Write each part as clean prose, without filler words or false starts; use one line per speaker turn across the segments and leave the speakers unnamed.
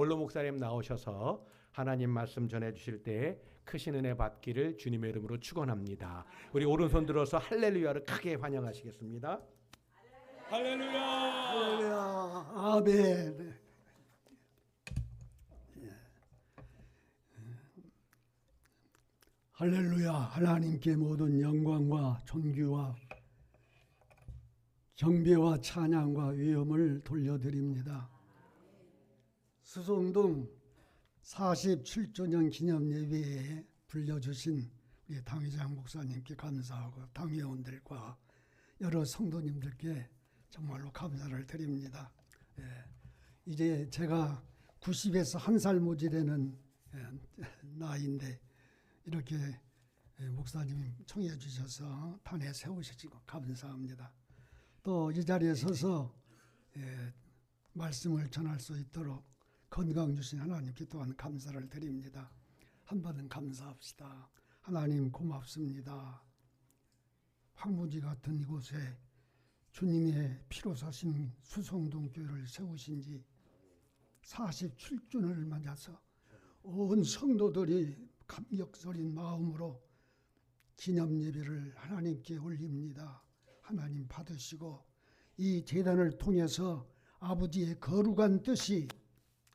원로 목사님 나오셔서 하나님 말씀 전해주실 때 크신 은혜 받기를 주님의 이름으로 축원합니다. 우리 오른손 들어서 할렐루야를 크게 환영하시겠습니다. 할렐루야.
할렐루야. 아멘. 할렐루야. 하나님께 모든 영광과 존귀와 경배와 찬양과 위엄을 돌려드립니다. 수송동 47주년 기념 예배에 불려주신 우리 당회장 목사님께 감사하고 당회원들과 여러 성도님들께 정말로 감사를 드립니다. 이제 제가 90에서 1살 모자라는 나이인데 이렇게 목사님 청해 주셔서 단에 세우시고 감사합니다. 또 이 자리에 서서 말씀을 전할 수 있도록 건강 주신 하나님께 또한 감사를 드립니다. 한 번은 감사합시다. 하나님 고맙습니다. 황무지 같은 이곳에 주님의 피로 사신 수송동 교회를 세우신 지 47주년을 맞아서 온 성도들이 감격스러운 마음으로 기념 예배를 하나님께 올립니다. 하나님 받으시고 이 제단을 통해서 아버지의 거룩한 뜻이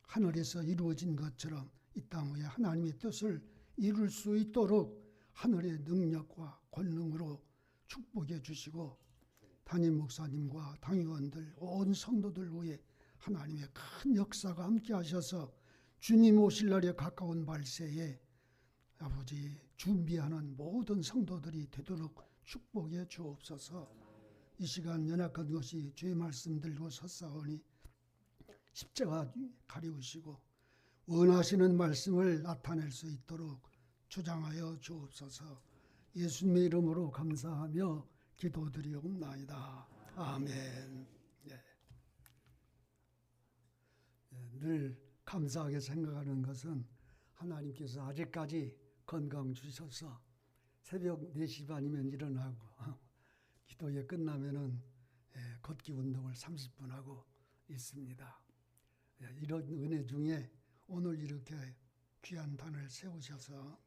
하늘에서 이루어진 것처럼 이 땅 위에 하나님의 뜻을 이룰 수 있도록 하늘의 능력과 권능으로 축복해 주시고 담임 목사님과 당의원들 온 성도들 위해 하나님의 큰 역사가 함께 하셔서 주님 오실 날에 가까운 발세에 아버지 준비하는 모든 성도들이 되도록 축복해 주옵소서. 이 시간 연약한 것이 주의 말씀 들고 섰사오니 십자가 가리우시고 원하시는 말씀을 나타낼 수 있도록 주장하여 주옵소서. 예수님의 이름으로 감사하며 기도드리옵나이다. 아멘. 늘 감사하게 생각하는 것은 하나님께서 아직까지 건강 주셔서 새벽 4시 반이면 일어나고 기도회 끝나면은 걷기 운동을 30분 하고 있습니다. 이런 은혜 중에 오늘 이렇게 귀한 단을 세우셔서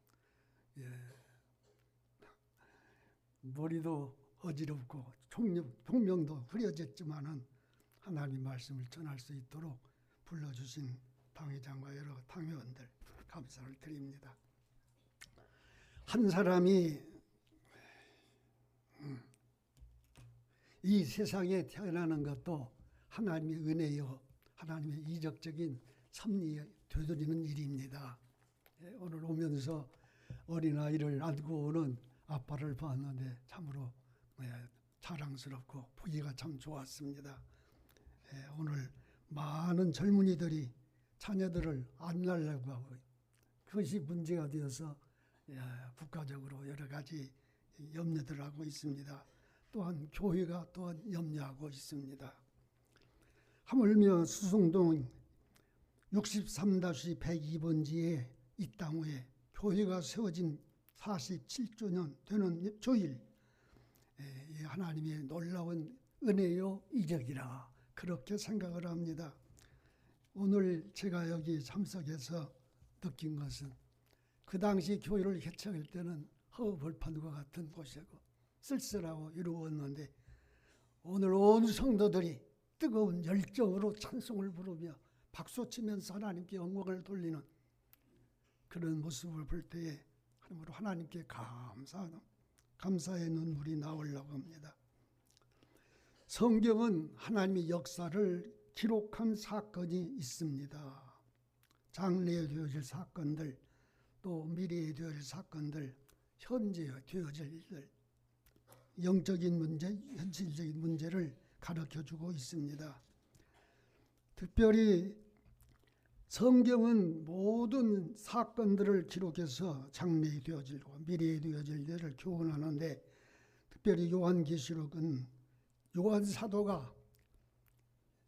머리도 어지럽고 총명도 흐려졌지만은 하나님 말씀을 전할 수 있도록 불러주신 당회장과 여러 당회원들 감사를 드립니다. 한 사람이 이 세상에 태어나는 것도 하나님의 은혜요 하나님의 이적적인 섭리에 되돌리는 일입니다. 오늘 오면서 어린아이를 안고 오는 아빠를 봤는데 참으로 자랑스럽고 보기가 참 좋았습니다. 오늘 많은 젊은이들이 자녀들을 안 낳으려고 하고 그것이 문제가 되어서 국가적으로 여러 가지 염려들 하고 있습니다. 또한 교회가 또한 염려하고 있습니다. 하물며 수송동 63-102번지에 이 땅 위에 교회가 세워진 47주년 되는 주일 하나님의 놀라운 은혜요 이적이라 그렇게 생각을 합니다. 오늘 제가 여기 참석해서 느낀 것은 그 당시 교회를 개척할 때는 허허벌판과 같은 곳이고 쓸쓸하고 이루었는데 오늘 온 성도들이 뜨거운 열정으로 찬송을 부르며 박수치면서 하나님께 영광을 돌리는 그런 모습을 볼 때에 하나님께 감사의 눈물이 나오려고 합니다. 성경은 하나님의 역사를 기록한 사건이 있습니다. 장래에 되어질 사건들, 또 미래에 되어질 사건들, 현재에 되어질 일들, 영적인 문제, 현실적인 문제를 가르쳐주고 있습니다. 특별히 성경은 모든 사건들을 기록해서 장래에 되어질고 미래에 되어질 일을 교훈하는데 특별히 요한계시록은 요한 사도가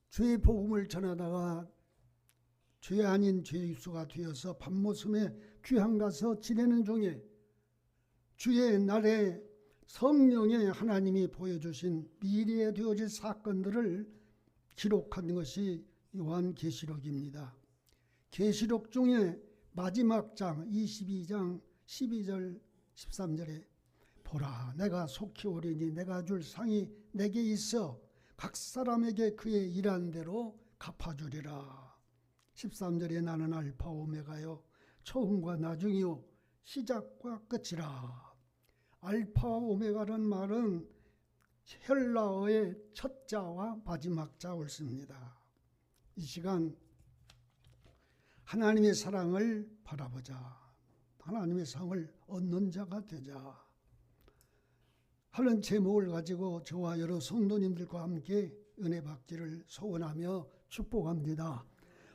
주의 복음을 전하다가 죄 아닌 죄수가 되어서 밤모섬에 귀한 가서 지내는 중에 주의 날에 성령의 하나님이 보여주신 미래에 되어질 사건들을 기록한 것이 요한계시록입니다. 계시록 중에 마지막 장 22장 12절 13절에 보라 내가 속히 오리니 내가 줄 상이 내게 있어 각 사람에게 그의 일한 대로 갚아주리라. 13절에 나는 알파 오메가요 처음과 나중이요 시작과 끝이라. 알파 오메가라는 말은 헬라어의 첫 자와 마지막 자 옳습니다. 이 시간 하나님의 사랑을 바라보자. 하나님의 상을 얻는 자가 되자 하는 제목을 가지고 저와 여러 성도님들과 함께 은혜 받기를 소원하며 축복합니다.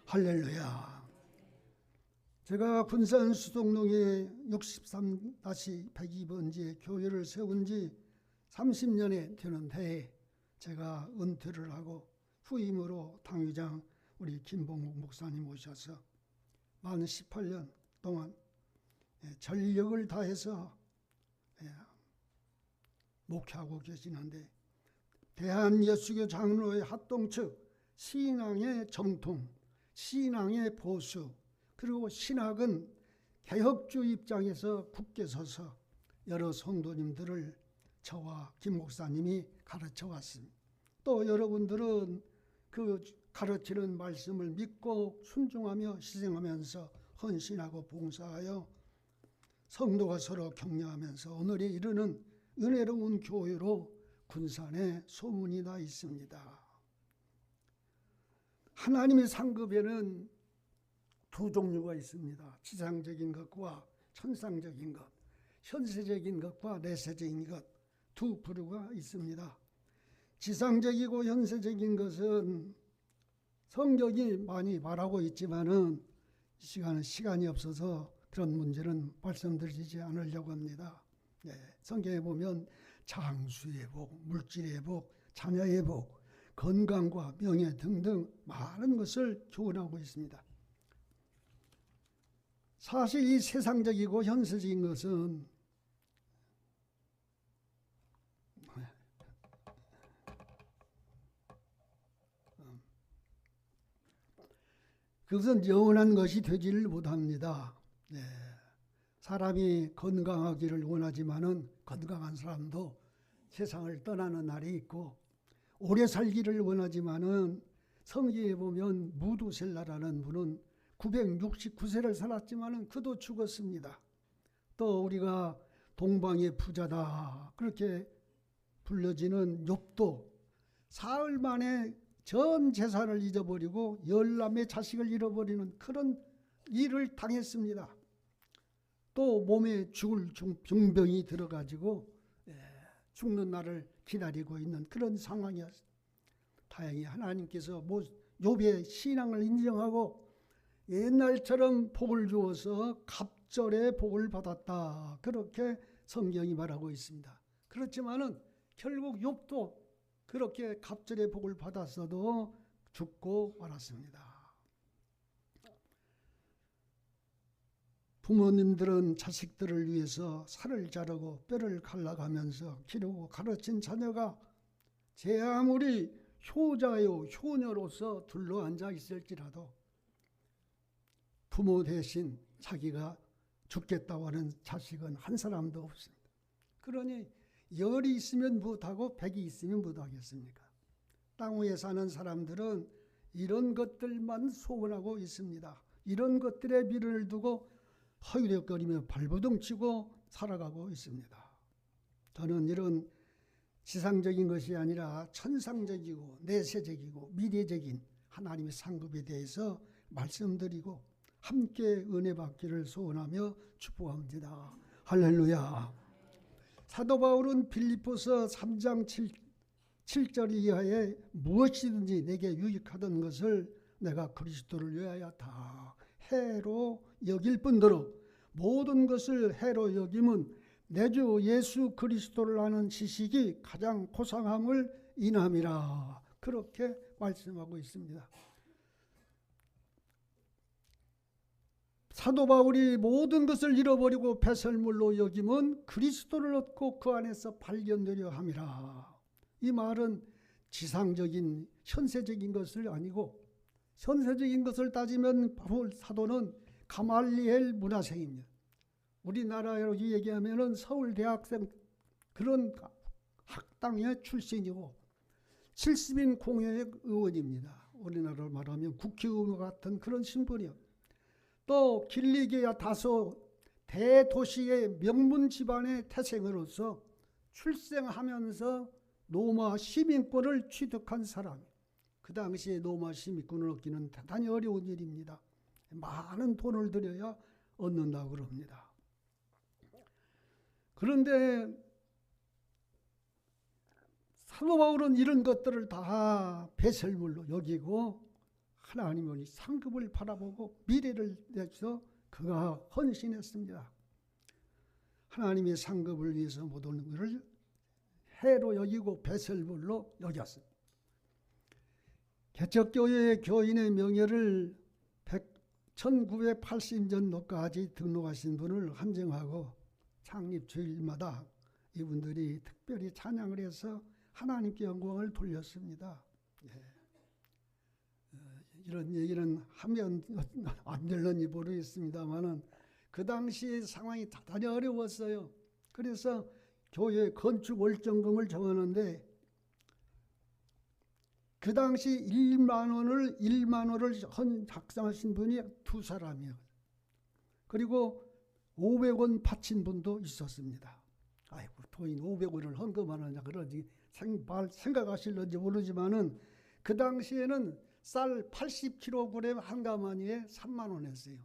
할렐루야. 제가 군산 수동동에 63-102번지에 교회를 세운 지 30년이 되는 해에 제가 은퇴를 하고 후임으로 당회장 우리 김봉국 목사님 오셔서 만 18년 동안 전력을 다해서 목회하고 계시는데 대한예수교 장로회 합동 측 신앙의 정통, 신앙의 보수 그리고 신학은 개혁주 입장에서 굳게 서서 여러 성도님들을 저와 김 목사님이 가르쳐 왔습니다. 또 여러분들은 그 가르치는 말씀을 믿고 순종하며 희생하면서 헌신하고 봉사하여 성도가 서로 격려하면서 오늘에 이르는 은혜로운 교회로 군산에 소문이 나 있습니다. 하나님의 상급에는 두 종류가 있습니다. 지상적인 것과 천상적인 것, 현세적인 것과 내세적인 것 두 부류가 있습니다. 지상적이고 현세적인 것은 성경이 많이 말하고 있지만은 이 시간은 시간이 없어서 그런 문제는 말씀드리지 않으려고 합니다. 성경에 보면 장수의 복, 물질의 복, 자녀의 복, 건강과 명예 등등 많은 것을 교훈하고 있습니다. 사실 이 세상적이고 현세적인 것은 그것은 영원한 것이 되지를 못합니다. 사람이 건강하기를 원하지만은 건강한 사람도 세상을 떠나는 날이 있고 오래 살기를 원하지만은 성경에 보면 무두셀라라는 분은 969세를 살았지만은 그도 죽었습니다. 또 우리가 동방의 부자다 그렇게 불려지는 욥도 사흘 만에 전 재산을 잊어버리고 10남의 자식을 잃어버리는 그런 일을 당했습니다. 또 몸에 죽을 병병이 들어가지고 죽는 날을 기다리고 있는 그런 상황이었습니다. 다행히 하나님께서 욥의 신앙을 인정하고 옛날처럼 복을 주어서 갑절의 복을 받았다. 그렇게 성경이 말하고 있습니다. 그렇지만은 결국 욥도 그렇게 갑절의 복을 받았어도 죽고 말았습니다. 부모님들은 자식들을 위해서 살을 자르고 뼈를 갈라가면서 기르고 가르친 자녀가 제 아무리 효자요 효녀로서 둘러앉아 있을지라도 부모 대신 자기가 죽겠다고 하는 자식은 한 사람도 없습니다. 그러니 열이 있으면 무엇하고 백이 있으면 무엇하겠습니까? 땅 위에 사는 사람들은 이런 것들만 소원하고 있습니다. 이런 것들에 미련을 두고 허유력거리며 발버둥치고 살아가고 있습니다. 저는 이런 지상적인 것이 아니라 천상적이고 내세적이고 미래적인 하나님의 상급에 대해서 말씀드리고 함께 은혜 받기를 소원하며 축복합니다. 할렐루야. 사도 바울은 빌립보서 3장 7절 이하에 무엇이든지 내게 유익하던 것을 내가 그리스도를 위하여 다 해로 여길 뿐더러 모든 것을 해로 여김은 내 주 예수 그리스도를 아는 지식이 가장 고상함을 인함이라. 그렇게 말씀하고 있습니다. 사도 바울이 모든 것을 잃어버리고 배설물로 여김은 그리스도를 얻고 그 안에서 발견되려 함이라. 이 말은 지상적인 현세적인 것을 아니고 현세적인 것을 따지면 바울 사도는 가말리엘 문화생입니다. 우리나라로 얘기하면은 서울대학생 그런 학당의 출신이고 70인 공회의 의원입니다. 우리나라로 말하면 국회의원 같은 그런 신분이요. 또 길리게야 다소 대도시의 명문 집안의 태생으로서 출생하면서 로마 시민권을 취득한 사람. 그 당시에 로마 시민권을 얻기는 대단히 어려운 일입니다. 많은 돈을 들여야 얻는다고 그럽니다. 그런데 사도 바울은 이런 것들을 다 배설물로 여기고 하나님의 상급을 바라보고 미래를 내서 그가 헌신했습니다. 하나님의 상급을 위해서 모든 것을 해로 여기고 배설물로 여겼습니다. 개척교회의 교인의 명예를 1980년도까지 등록하신 분을 한정하고 창립 주일마다 이분들이 특별히 찬양을 해서 하나님께 영광을 돌렸습니다. 예. 이런 얘기는 하면 안 될런지 모르겠습니다만은 그 당시 상황이 대단히 어려웠어요. 그래서 교회 건축 월정금을 정하는데 그 당시 1만 원을 작성하신 분이 두 사람이요. 그리고 500원 바친 분도 있었습니다. 아이고, 도인 500원을 헌금하느냐 그러지 생각하실런지 모르지만은 그 당시에는 쌀 80kg 한 가마니에 3만 원 했어요.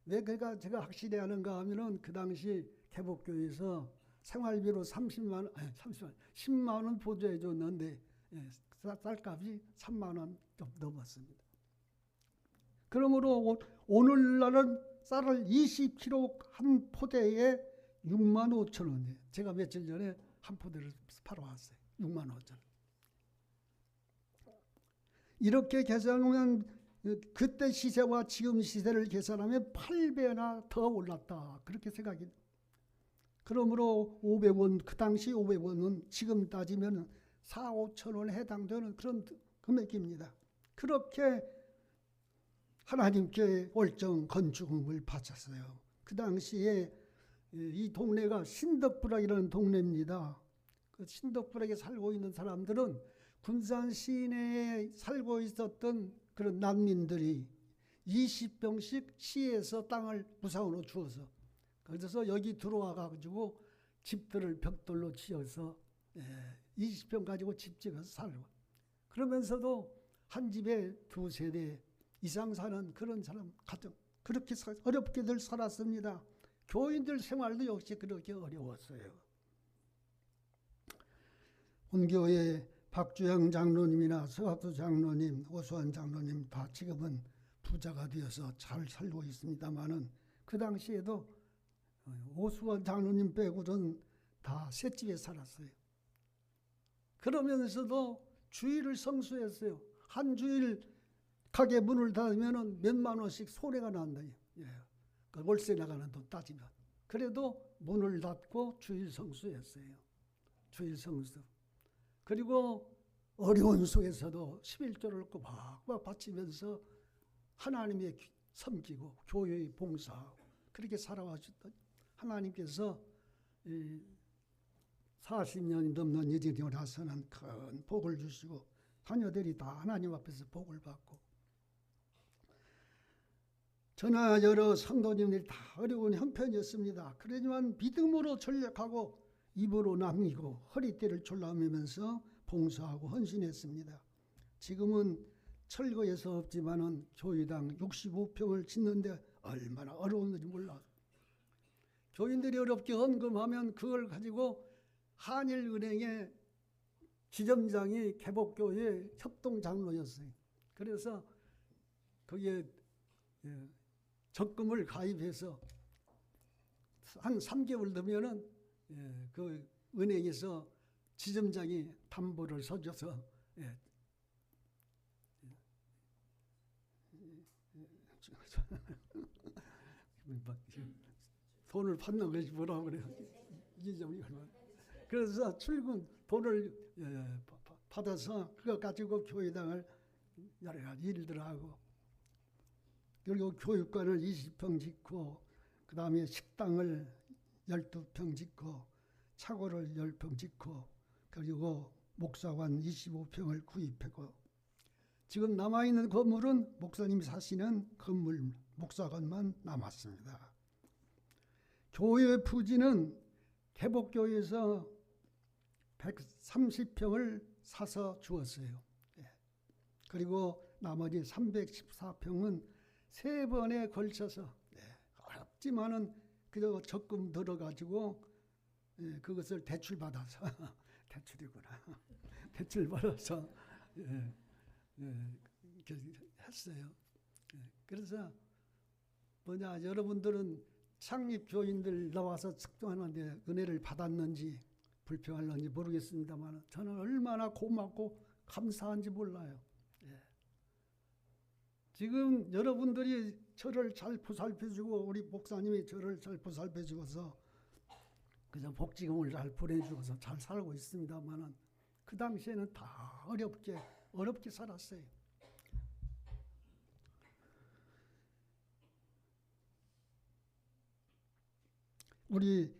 왜 제가 확실히 아는가 하면은 그 당시 개복교에서 생활비로 10만 원 보조해 줬는데 쌀값이 3만 원 좀 넘었습니다. 그러므로 오늘날은 쌀을 20kg 한 포대에 6만 5천 원이에요. 제가 며칠 전에 한 포대를 팔아왔어요. 6만 5천 원. 이렇게 계산하면 그때 시세와 지금 시세를 계산하면 8배나 더 올랐다. 그렇게 생각이. 그러므로 500원, 그 당시 500원은 지금 따지면 4, 5천 원에 해당되는 그런 금액입니다. 그렇게 하나님께 월정 건축금을 바쳤어요. 그 당시에 이 동네가 신덕부락이라는 동네입니다. 그 신덕부락에 살고 있는 사람들은 군산 시내에 살고 있었던 그런 난민들이 20평씩 시에서 땅을 무상으로 주어서 그래서 여기 들어와 가지고 집들을 벽돌로 지어서 20평 가지고 집 지어서 살고 그러면서도 한 집에 두 세대 이상 사는 그런 사람 가정 그렇게 어렵게들 살았습니다. 교인들 생활도 역시 그렇게 어려웠어요. 본교회 박주영 장로님이나 서학수 장로님, 오수환 장로님 다 지금은 부자가 되어서 잘 살고 있습니다만은 그 당시에도 오수환 장로님 빼고는 다 셋집에 살았어요. 그러면서도 주일을 성수했어요. 한 주일 가게 문을 닫으면 몇만 원씩 손해가 난다. 예. 그 월세 나가는 돈 따지면. 그래도 문을 닫고 주일 성수했어요. 주일 성수. 그리고 어려운 속에서도 11조를 꽉꽉 바치면서 하나님의 섬기고 교회의 봉사하고 그렇게 살아왔던 하나님께서 40년이 넘는 이전에 와서는 큰 복을 주시고 자녀들이 다 하나님 앞에서 복을 받고 저나 여러 성도님들이 다 어려운 형편이었습니다. 그러지만 믿음으로 전력하고 입으로 남기고 허리띠를 졸라매면서 봉사하고 헌신했습니다. 지금은 철거해서 없지만은 교회당 65평을 짓는데 얼마나 어려운지 몰라. 교인들이 어렵게 헌금하면 그걸 가지고 한일은행의 지점장이 개복교회 협동장로였어요. 그래서 거기에 적금을 가입해서 한 3개월 되면은 그 은행에서 지점장이 담보를 서줘서 돈을 받는 것이 뭐라고 그래요? 그래서 출금 돈을 받아서 그거 가지고 교회당을 여러 가지 일들을 하고, 그리고 교육관을 20평 짓고, 그 다음에 식당을 12평 짓고, 차고를 10평 짓고, 그리고 목사관 25평을 구입했고, 지금 남아있는 건물은 목사님이 사시는 건물, 목사관만 남았습니다. 교회 부지는 개복교회에서 130평을 사서 주었어요. 그리고 나머지 314평은 세 번에 걸쳐서 어렵지만은 그저 적금 들어가지고 그것을 대출받아서 대출이구나. 대출받아서 했어요. 그래서 여러분들은 창립교인들 나와서 측정하는데 은혜를 받았는지 불평하는지 모르겠습니다만 저는 얼마나 고맙고 감사한지 몰라요. 지금 여러분들이 저를 잘 보살펴주고 우리 목사님이 저를 잘 보살펴주어서 그저 복지금을 잘 보내주어서 잘 살고 있습니다만 그 당시에는 다 어렵게 살았어요. 우리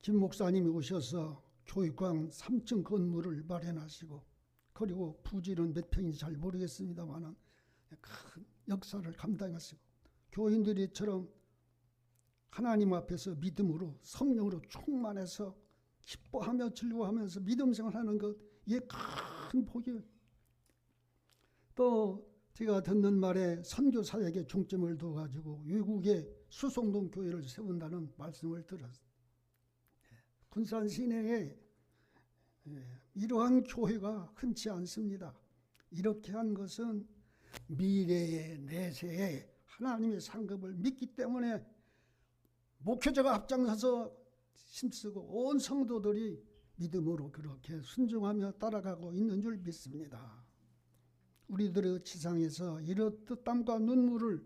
김 목사님이 오셔서 교육관 3층 건물을 마련하시고, 그리고 부지는 몇 평인지 잘 모르겠습니다만 큰 역사를 감당하시고, 교인들이처럼 하나님 앞에서 믿음으로 성령으로 충만해서 기뻐하며 즐거워하면서 믿음 생활하는 것, 이게 큰 복이에요. 또 제가 듣는 말에 선교 사역에 중점을 둬가지고 외국에 수송동 교회를 세운다는 말씀을 들었어요. 군산 시내에 이러한 교회가 흔치 않습니다. 이렇게 한 것은 미래의 내세에 하나님의 상급을 믿기 때문에 목회자가 앞장서서 힘쓰고 온 성도들이 믿음으로 그렇게 순종하며 따라가고 있는 줄 믿습니다. 우리들의 지상에서 이렇듯 땀과 눈물을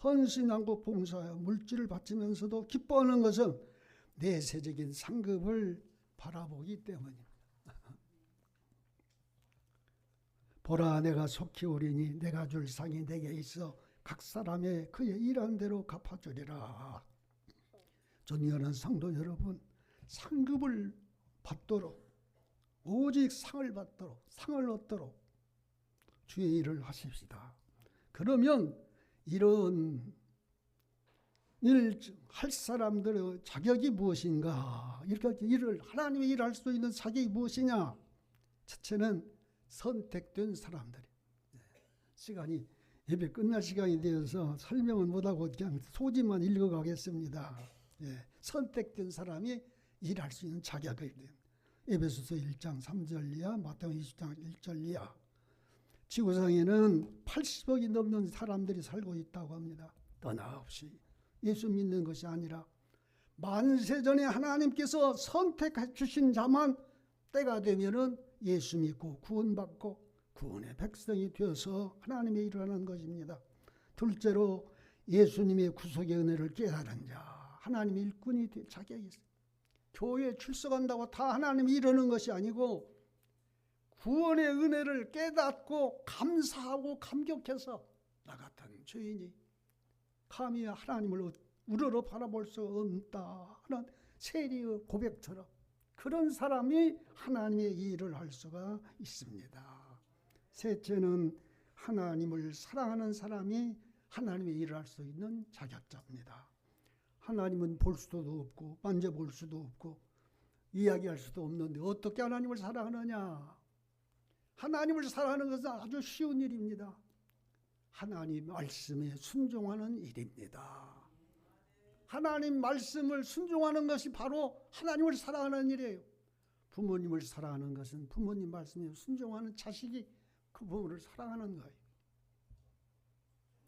헌신하고 봉사하여 물질을 바치면서도 기뻐하는 것은 내세적인 상급을 바라보기 때문입니다. 보라, 내가 속히 오리니 내가 줄 상이 내게 있어 각 사람의 그의 일한 대로 갚아주리라. 존귀하는 성도 여러분, 상급을 받도록, 오직 상을 받도록, 상을 얻도록 주의 일을 하십시다. 그러면 이런 일 할 사람들의 자격이 무엇인가? 이렇게 일을, 하나님의 일을 할 수 있는 자격이 무엇이냐? 첫째는 선택된 사람들이. 시간이 예배 끝날 시간이 되어서 설명을 못하고 그냥 소지만 읽어가겠습니다. 선택된 사람이 일할 수 있는 자격이 돼요. 에베소서 1장 3절 이하, 마태복음 20장 1절 이하. 지구상에는 80억이 넘는 사람들이 살고 있다고 합니다. 떠나 없이 예수 믿는 것이 아니라 만세전에 하나님께서 선택해 주신 자만 때가 되면은 예수 믿고 구원받고 구원의 백성이 되어서 하나님의 일을 하는 것입니다. 둘째로 예수님의 구속의 은혜를 깨달은 자, 하나님의 일꾼이 될 자격이 있어요. 교회에 출석한다고 다 하나님이 이러는 것이 아니고 구원의 은혜를 깨닫고 감사하고 감격해서 나 같은 죄인이 감히 하나님을 우러러 바라볼 수 없다 하는 세리의 고백처럼 그런 사람이 하나님의 일을 할 수가 있습니다. 셋째는 하나님을 사랑하는 사람이 하나님의 일을 할 수 있는 자격자입니다. 하나님은 볼 수도 없고 만져볼 수도 없고 이야기할 수도 없는데 어떻게 하나님을 사랑하느냐? 하나님을 사랑하는 것은 아주 쉬운 일입니다. 하나님 말씀에 순종하는 일입니다. 하나님 말씀을 순종하는 것이 바로 하나님을 사랑하는 일이에요. 부모님을 사랑하는 것은 부모님 말씀에 순종하는 자식이 그 부모를 사랑하는 거예요.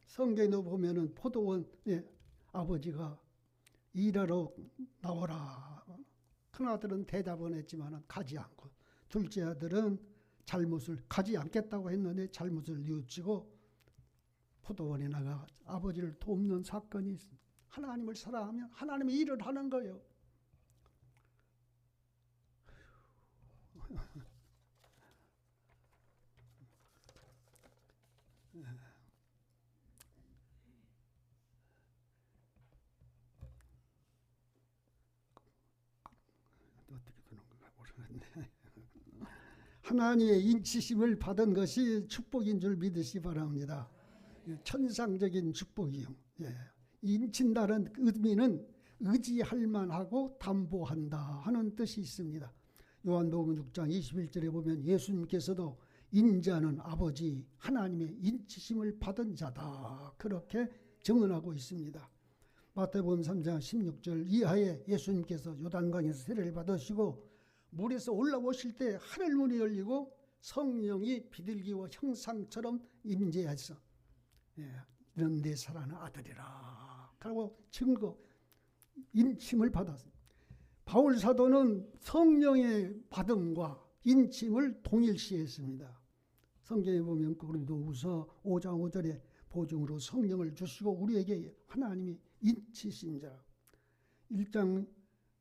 성경에 보면은 포도원에 아버지가 일하러 나오라. 큰아들은 대답은 했지만 가지 않고 둘째 아들은 잘못을 가지 않겠다고 했는데 잘못을 뉘우치고 포도원에 나가 아버지를 돕는 사건이 있습니다. 하나님을 사랑하면 하나님의 일을 하는 거예요. 하나님의 인치심을 받은 것이 축복인 줄 믿으시 바랍니다. 천상적인 축복이요. 예. 인친다는 의미는 의지할 만하고 담보한다 하는 뜻이 있습니다. 요한복음 6장 21절에 보면 예수님께서도 인자는 아버지 하나님의 인치심을 받은 자다 그렇게 증언하고 있습니다. 마태복음 3장 16절 이하에 예수님께서 요단강에서 세례를 받으시고 물에서 올라오실 때 하늘문이 열리고 성령이 비둘기와 형상처럼 임재하셔 이런 내 사랑하는 아들이라 라고 증거 인침을 받았습니다. 바울 사도는 성령의 받음과 인침을 동일시했습니다. 성경에 보면 고린도후서 5장 5절에 보증으로 성령을 주시고 우리에게 하나님이 인치신 자.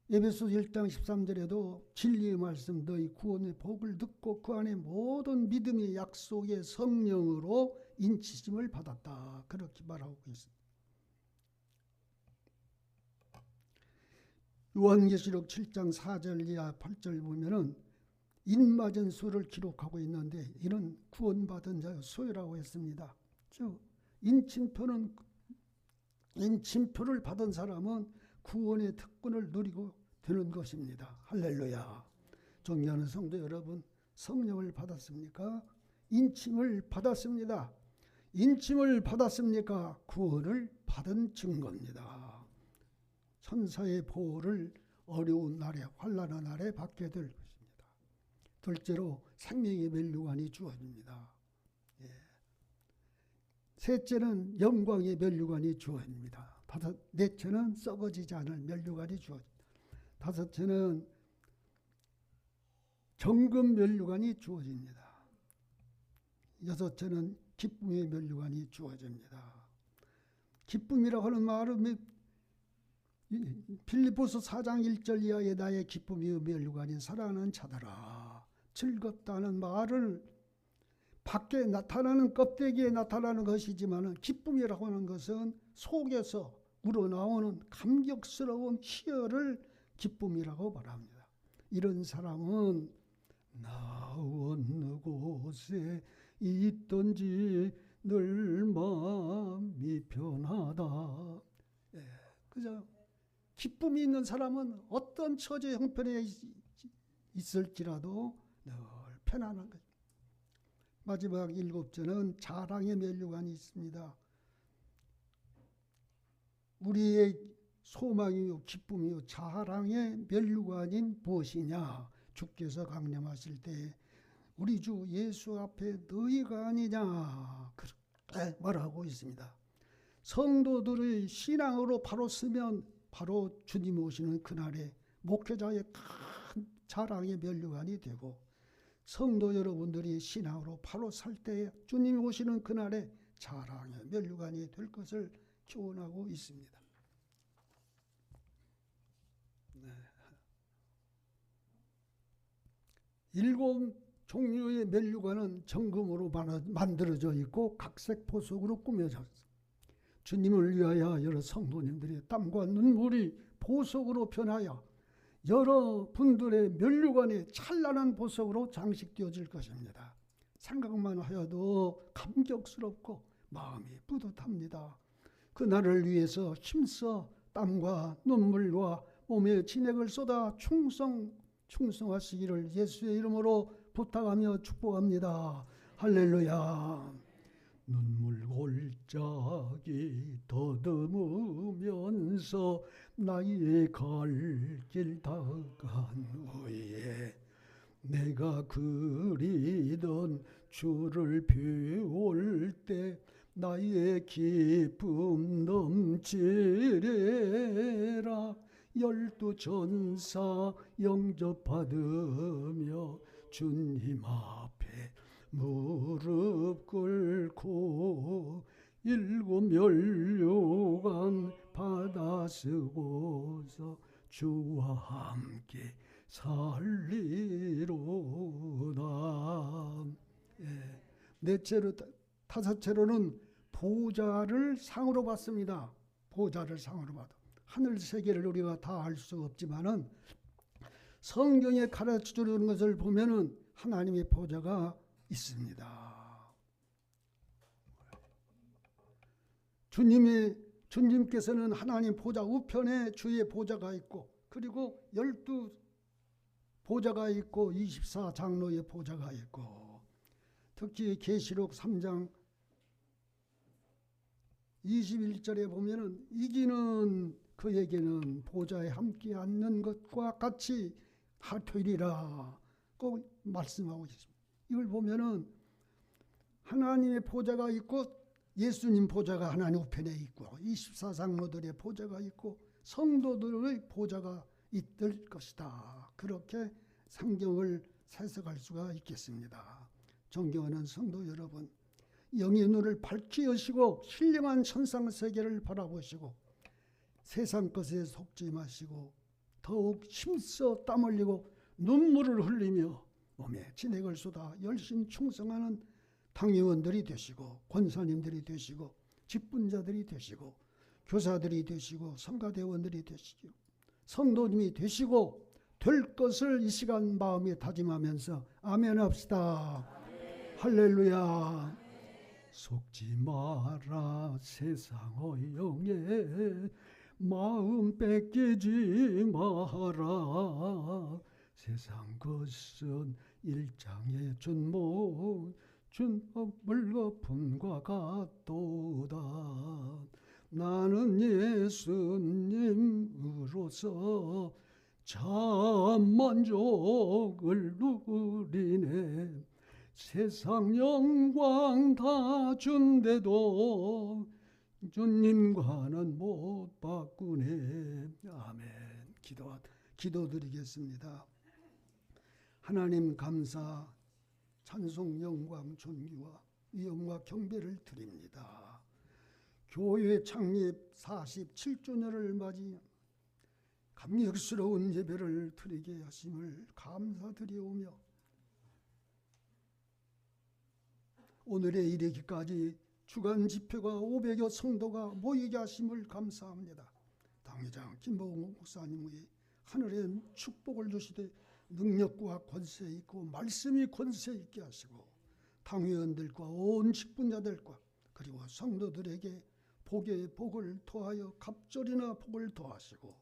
에베소 1장 13절에도 진리의 말씀 너희 구원의 복을 듣고 그 안에 모든 믿음의 약속의 성령으로 인치심을 받았다 그렇게 말하고 있습니다. 요한계시록 7장 4절 이하 8절 보면은 인맞은 수를 기록하고 있는데 이는 구원받은 자의 수라고 했습니다. 즉 인침표를 받은 사람은 구원의 특권을 누리고 되는 것입니다. 할렐루야. 존경하는 성도 여러분, 성령을 받았습니까? 인침을 받았습니다. 인침을 받았습니까? 구원을 받은 증거입니다. 천사의 보호를 어려운 날에 환난의 날에 받게 될 것입니다. 둘째로 생명의 면류관이 주어집니다. 셋째는 영광의 면류관이 주어집니다. 넷째는 썩어지지 않을 면류관이 주어집니다. 다섯째는 정금 면류관이 주어집니다. 여섯째는 기쁨의 면류관이 주어집니다. 기쁨이라고 하는 말은 빌립보서 4장 1절 이하의 나의 기쁨이 면류관인 사랑하는 자들아 즐겁다는 말을 밖에 나타나는 껍데기에 나타나는 것이지만 기쁨이라고 하는 것은 속에서 우러나오는 감격스러운 희열을 기쁨이라고 말합니다. 이런 사람은 나 어느 곳에 있든지 늘 마음이 편하다. 그죠? 기쁨이 있는 사람은 어떤 처지 형편에 있을지라도 늘 편안한 거죠. 마지막 7째는 자랑의 면류관이 있습니다. 우리의 소망이요 기쁨이요 자랑의 면류관인 무엇이냐? 주께서 강림하실 때 우리 주 예수 앞에 너희가 아니냐 그렇게 말하고 있습니다. 성도들의 신앙으로 바로 쓰면 바로 주님 오시는 그날에 목회자의 큰 자랑의 면류관이 되고 성도 여러분들이 신앙으로 바로 살 때에 주님이 오시는 그날에 자랑의 면류관이 될 것을 기원하고 있습니다. 네. 7 종류의 면류관은 정금으로 만들어져 있고 각색 보석으로 꾸며져 있습니다. 주님을 위하여 여러 성도님들의 땀과 눈물이 보석으로 변하여 여러분들의 면류관에 찬란한 보석으로 장식되어질 것입니다. 생각만 하여도 감격스럽고 마음이 뿌듯합니다. 그날을 위해서 힘써 땀과 눈물과 몸에 진액을 쏟아 충성하시기를 예수의 이름으로 부탁하며 축복합니다. 할렐루야. 눈물 골짜기 더듬으면서 나의 갈 길 다간 후에 내가 그리던 주를 배울 때 나의 기쁨 넘치리라. 12 천사 영접받으며 주님 앞에 무릎 꿇고 7 면류관 받아 쓰고서 주와 함께 살리로다. 넷째로 다섯째로는 보좌를 상으로 받습니다. 보좌를 상으로 받아. 하늘 세계를 우리가 다 알 수 없지만은 성경에 가르쳐 주는 것을 보면은 하나님의 보좌가 있습니다. 주님께서는 하나님 보좌 우편에 주의 보좌가 있고, 그리고 12 보좌가 있고 24 장로의 보좌가 있고, 특히 계시록 3장 21절에 보면은 이기는 그에게는 보좌에 함께 앉는 것과 같이 되리라 꼭 말씀하고 있습니다. 이걸 보면은 하나님의 보좌가 있고, 예수님 보좌가 하나님 우편에 있고, 24 장로들의 보좌가 있고, 성도들의 보좌가 있을 것이다. 그렇게 성경을 해석할 수가 있겠습니다. 존경하는 성도 여러분, 영의 눈을 밝히 여시고 신령한 천상 세계를 바라보시고 세상 것에 속지 마시고 더욱 힘써 땀 흘리고 눈물을 흘리며 몸에 진액을 쏟아 열심 충성하는 당의원들이 되시고, 권사님들이 되시고, 직분자들이 되시고, 교사들이 되시고, 성가대원들이 되시고, 성도님이 되시고 될 것을 이 시간 마음에 다짐하면서 아멘 합시다. 아멘. 할렐루야. 속지 마라 세상의 영에 마음 뺏기지 마라. 세상 것은 일장의 준모 물거품과 같도다. 나는 예수님으로서 참 만족을 누리네. 세상 영광 다 준대도 주님과는 못 바꾸네. 아멘. 기도드리겠습니다. 하나님 감사, 찬송, 영광, 존귀와 위엄과 경배를 드립니다. 교회 창립 47주년을 맞이 감격스러운 예배를 드리게 하심을 감사드리오며, 오늘에 이르기까지 주간 집회가 500여 성도가 모이게 하심을 감사합니다. 당회장 김보공 목사님의 하늘에 축복을 주시되 능력과 권세 있고 말씀이 권세 있게 하시고, 당회원들과 온 직분자들과 그리고 성도들에게 복의 복을 더하여 갑절이나 복을 더하시고,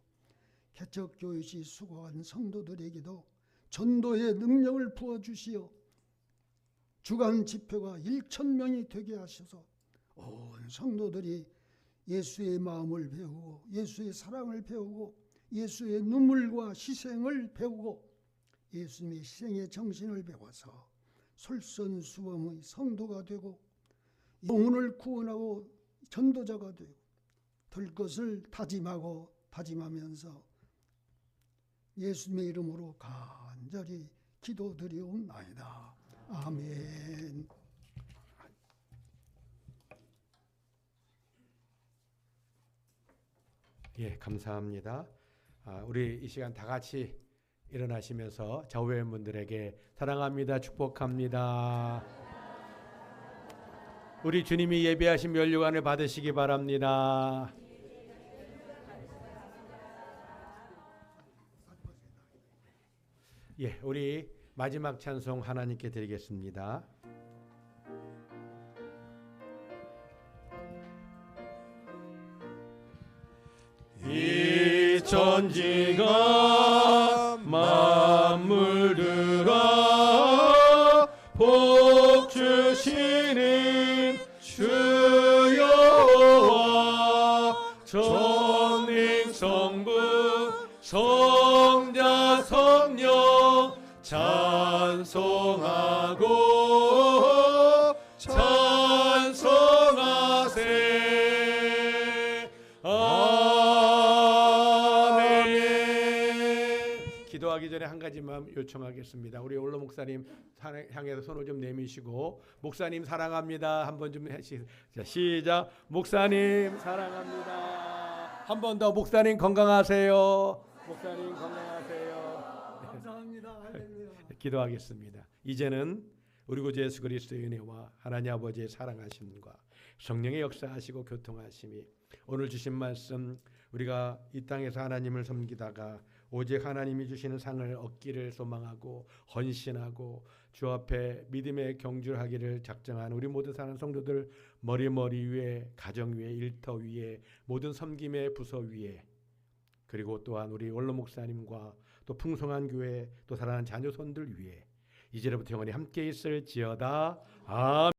개척교회시 수고한 성도들에게도 전도의 능력을 부어주시어 주간 집회가 1,000명이 되게 하셔서 온 성도들이 예수의 마음을 배우고 예수의 사랑을 배우고 예수의 눈물과 희생을 배우고 예수님의 희생의 정신을 배워서 솔선수범의 성도가 되고 영혼을 구원하고 전도자가 되고 될 것을 다짐하면서 예수님의 이름으로 간절히 기도드리옵나이다. 아멘.
예, 감사합니다. 우리 이 시간 다 같이 일어나시면서 좌우회원분들에게 사랑합니다, 축복합니다. 우리 주님이 예배하신 면류관을 받으시기 바랍니다. 예, 우리 마지막 찬송 하나님께 드리겠습니다. 이 천지가 만물들아 복 주시는 주여와 전능 성부 성자 성령 찬송하고 찬송하세. 아멘. 기도하기 전에 한 가지만 요청하겠습니다. 우리 올로 목사님 향해서 손을 좀 내미시고 목사님 사랑합니다 한번 좀 시작. 목사님 사랑합니다. 한 번 더. 목사님 건강하세요. 목사님 건강하세요.
감사합니다. 할렐루야.
기도하겠습니다. 이제는 우리 구주 예수 그리스도의 은혜와 하나님 아버지의 사랑하심과 성령의 역사하시고 교통하심이 오늘 주신 말씀 우리가 이 땅에서 하나님을 섬기다가 오직 하나님이 주시는 상을 얻기를 소망하고 헌신하고 주 앞에 믿음의 경주하기를 작정한 우리 모든 사는 성도들 머리 위에, 가정 위에, 일터 위에, 모든 섬김의 부서 위에, 그리고 또한 우리 원로 목사님과 또 풍성한 교회 또 사랑하는 자녀손들 위에 이제부터 영원히 함께 있을지어다. 아멘.